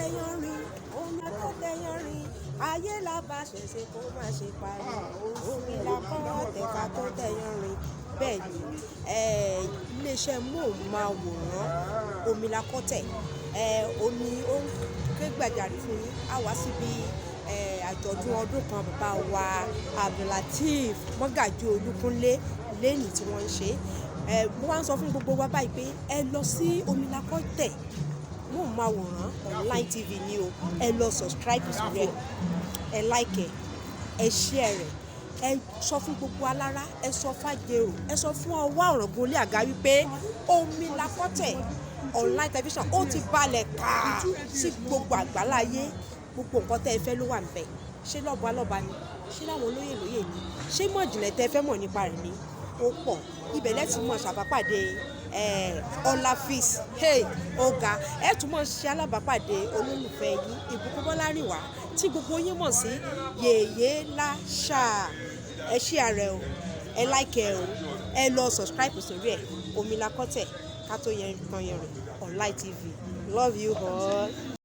tẹ̀yàn rìn omi la kọ́ tẹ̀yàn rìn ayé la bá ṣẹ̀ṣẹ̀ kó má ṣe parí omi la kọ́ tẹ̀ka tó tẹ̀yàn rìn bẹ́ẹ̀ ni iléeṣẹ́ móhùnmáwòrán omi la kọ́ tẹ̀ omi ó ń ké gbàjarè fún yín á wá síbi àjọ̀dún ọdún kan bàbá wa Abdulateef Mọ́gàjí Olúkúnlé lẹ́yìn tí wọ́n ń ṣe mo wá ń sọ fún gbogbo wa báyìí pé ẹ lọ sí omi la kọ́ tẹ̀ móhùnmáwòrán online tv ni o ẹ lọ subscribe sórí ẹ like ẹ share rẹ̀ ẹ sọ fún gbogbo alára ẹ sọ fàjèrò ẹ sọ fún ọwọ́ Ọ̀ràngún Ilé Àga wípé omi la kọ́ tẹ̀ online television ó ti balẹ̀ ká sí gbogbo àgbáláyé gbogbo nǹkan tẹ́ ẹ fẹ́ ló wà níbẹ̀ ṣé lọ́ba ni ṣé láwọn olóyè ni ṣé mọ̀ ìjìnlẹ̀ tẹ́ ẹ fẹ́ mọ̀ nípa rẹ̀ ni ó pọ̀ ibẹ̀ lẹ́tì mọ̀ ṣàbápàdé ọláfíìs ọ̀gá ẹ̀ tún mọ̀ ṣe alábàápàdé olólùfẹ́ yín Ìbùkún Bọ́lárìnwá tí gbogbo yín mọ̀ sí yeye lasa ẹ ṣí ààrẹ o ẹ like ẹ o ẹ lọ subscribe sórí ẹ omi la kọ́ tẹ̀ ká tó yẹn tán yẹn rẹ̀ online tv love you all.